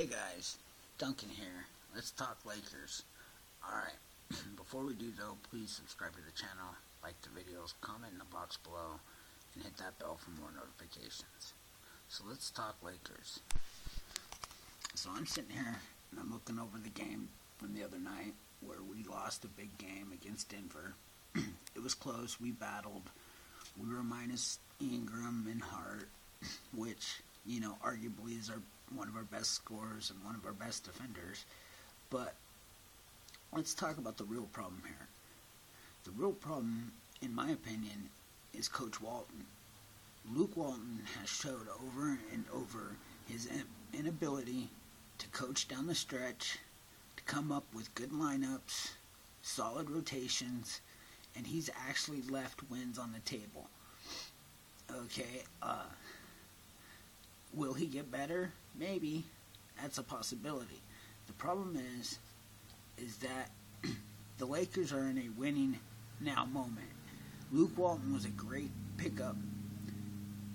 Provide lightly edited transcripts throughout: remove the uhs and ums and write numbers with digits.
Hey guys, Duncan here. Let's talk Lakers. Alright, before we do though, please subscribe to the channel, like the videos, comment in the box below, and hit that bell for more notifications. So let's talk Lakers. So I'm sitting here and I'm looking over the game from the other night where we lost a big game against Denver. It was close, we battled. We were minus Ingram and Hart, which, arguably is one of our best scorers and one of our best defenders. But let's talk about the real problem here. The real problem, in my opinion, is Coach Walton. Luke Walton has showed over and over his inability to coach down the stretch, to come up with good lineups, solid rotations, and he's actually left wins on the table. Okay, will he get better? Maybe. That's a possibility. The problem is that the Lakers are in a winning now moment. Luke Walton was a great pickup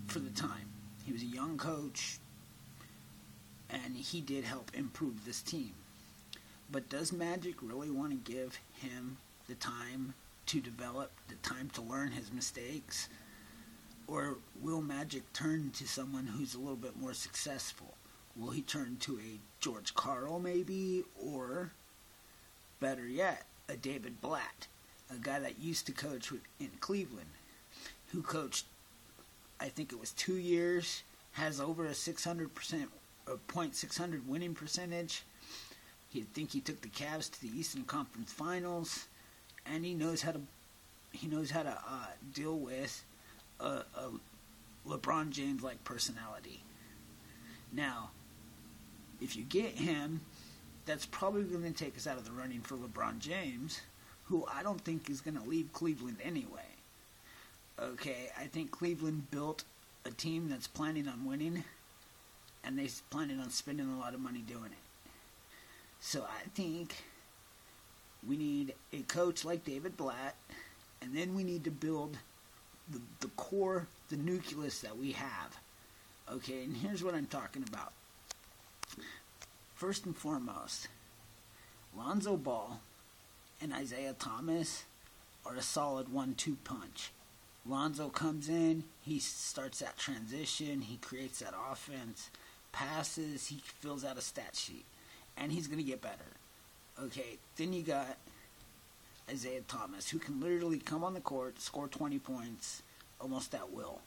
for the time. He was a young coach, and he did help improve this team. But does Magic really want to give him the time to develop, the time to learn his mistakes? Or will Magic turn to someone who's a little bit more successful? Will he turn to a George Karl maybe? Or, better yet, a David Blatt, a guy that used to coach in Cleveland, who coached, I think it was 2 years, has over a 600% .600 winning percentage. I think he took the Cavs to the Eastern Conference Finals, and he knows how to deal with a LeBron James-like personality. Now, if you get him, that's probably going to take us out of the running for LeBron James, who I don't think is going to leave Cleveland anyway. Okay, I think Cleveland built a team that's planning on winning, and they're planning on spending a lot of money doing it. So I think we need a coach like David Blatt, and then we need to build the core, the nucleus that we have. Okay, and here's what I'm talking about. First and foremost, Lonzo Ball and Isaiah Thomas are a solid 1-2 punch. Lonzo comes in, he starts that transition, he creates that offense, passes, he fills out a stat sheet, and he's going to get better. Okay, then you got Isaiah Thomas, who can literally come on the court, score 20 points, almost at will.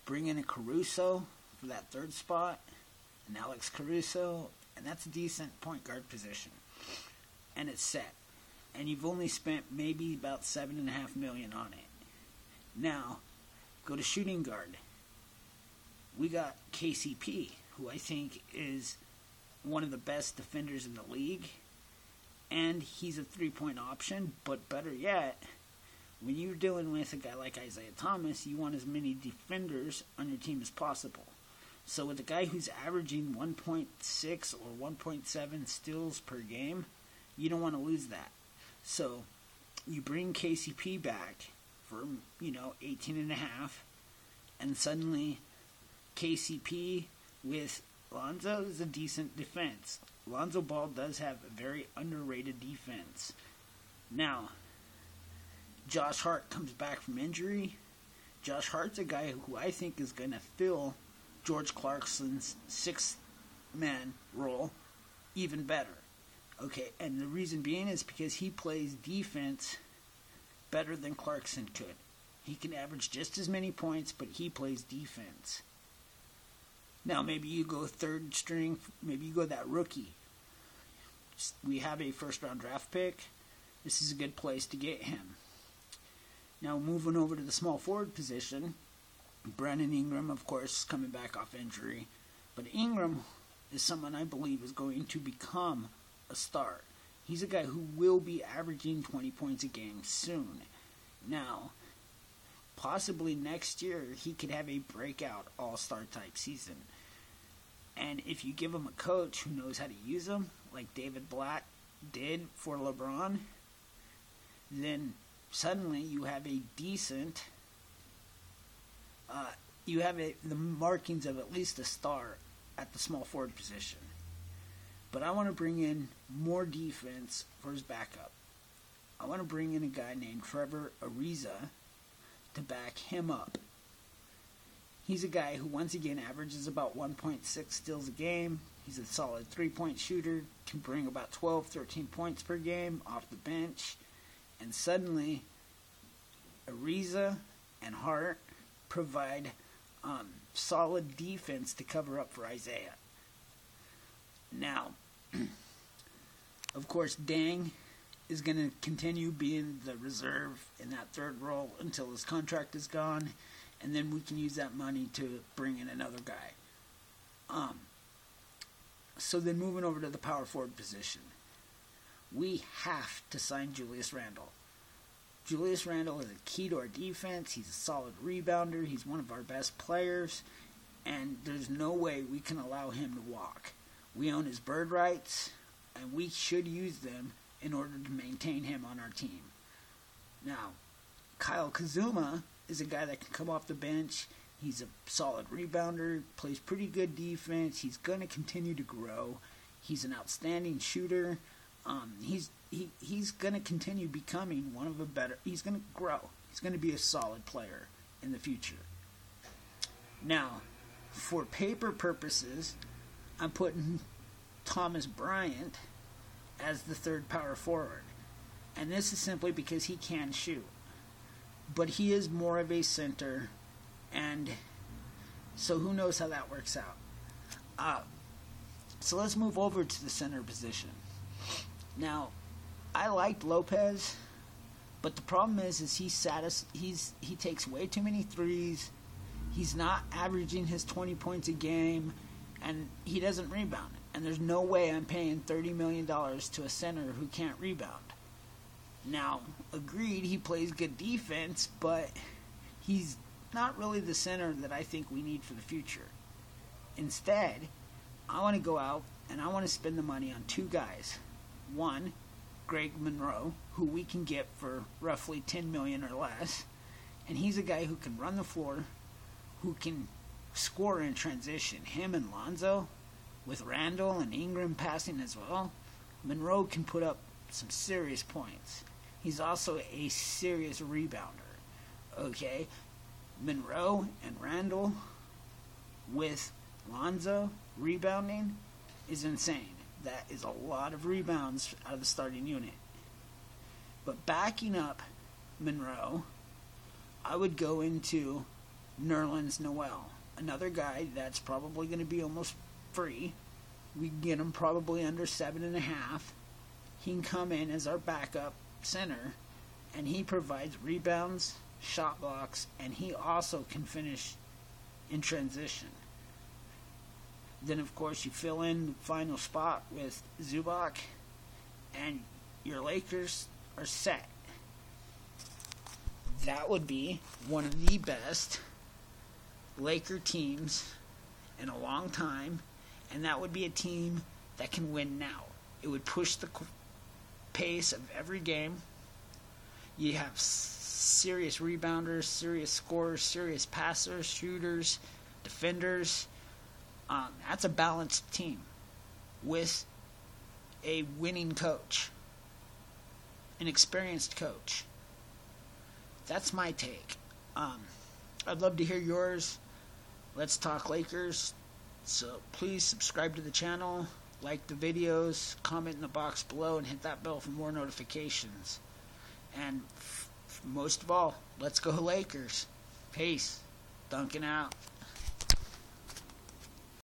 Bring in a Caruso for that third spot, and Alex Caruso, and that's a decent point guard position. And it's set. And you've only spent maybe about $7.5 million on it. Now, go to shooting guard. We got KCP, who I think is one of the best defenders in the league. And he's a three-point option, but better yet, when you're dealing with a guy like Isaiah Thomas, you want as many defenders on your team as possible. So with a guy who's averaging 1.6 or 1.7 steals per game, you don't want to lose that. So you bring KCP back for, 18.5, and suddenly KCP with Lonzo is a decent defense. Lonzo Ball does have a very underrated defense. Now, Josh Hart comes back from injury. Josh Hart's a guy who I think is going to fill George Clarkson's sixth-man role even better. Okay, and the reason being is because he plays defense better than Clarkson could. He can average just as many points, but he plays defense. Now, maybe you go third string, maybe you go that rookie. We have a first-round draft pick. This is a good place to get him. Now, moving over to the small forward position, Brandon Ingram, of course, is coming back off injury. But Ingram is someone I believe is going to become a star. He's a guy who will be averaging 20 points a game soon. Now, possibly next year, he could have a breakout all-star type season. And if you give him a coach who knows how to use him, like David Blatt did for LeBron, then suddenly you have a decent, the markings of at least a star at the small forward position. But I want to bring in more defense for his backup. I want to bring in a guy named Trevor Ariza to back him up. He's a guy who, once again, averages about 1.6 steals a game. He's a solid three-point shooter, can bring about 12, 13 points per game off the bench. And suddenly, Ariza and Hart provide solid defense to cover up for Isaiah. Now, of course, Deng is going to continue being the reserve in that third role until his contract is gone, and then we can use that money to bring in another guy. So then moving over to the power forward position, we have to sign Julius Randle. Julius Randle is a key to our defense. He's a solid rebounder. He's one of our best players, and there's no way we can allow him to walk. We own his bird rights, and we should use them in order to maintain him on our team. Now, Kyle Kuzma is a guy that can come off the bench. He's a solid rebounder, plays pretty good defense. He's going to continue to grow. He's an outstanding shooter. He's going to continue becoming one of the better. He's going to grow. He's going to be a solid player in the future. Now, for paper purposes, I'm putting Thomas Bryant as the third power forward. And this is simply because he can shoot. But he is more of a center, and so who knows how that works out. So let's move over to the center position. Now, I liked Lopez, but the problem is he takes way too many threes. He's not averaging his 20 points a game, and he doesn't rebound. And there's no way I'm paying $30 million to a center who can't rebound. Now, agreed, he plays good defense, but he's not really the center that I think we need for the future. Instead, I want to go out and I want to spend the money on two guys. One, Greg Monroe, who we can get for roughly $10 million or less. And he's a guy who can run the floor, who can score in transition. Him and Lonzo, with Randall and Ingram passing as well, Monroe can put up some serious points. He's also a serious rebounder. Okay? Monroe and Randall with Lonzo rebounding is insane. That is a lot of rebounds out of the starting unit. But backing up Monroe, I would go into Nerlens Noel, another guy that's probably going to be almost free. We can get him probably under 7.5. He can come in as our backup center, and he provides rebounds, shot blocks, and he also can finish in transition. Then, of course, you fill in the final spot with Zubac, and your Lakers are set. That would be one of the best Laker teams in a long time, and that would be a team that can win now. It would push the pace of every game. You have serious rebounders, serious scorers, serious passers, shooters, defenders. That's a balanced team with a winning coach, an experienced coach. That's my take. I'd love to hear yours. Let's talk Lakers. So please subscribe to the channel, like the videos, comment in the box below, and hit that bell for more notifications. And most of all, let's go Lakers. Peace. Duncan out.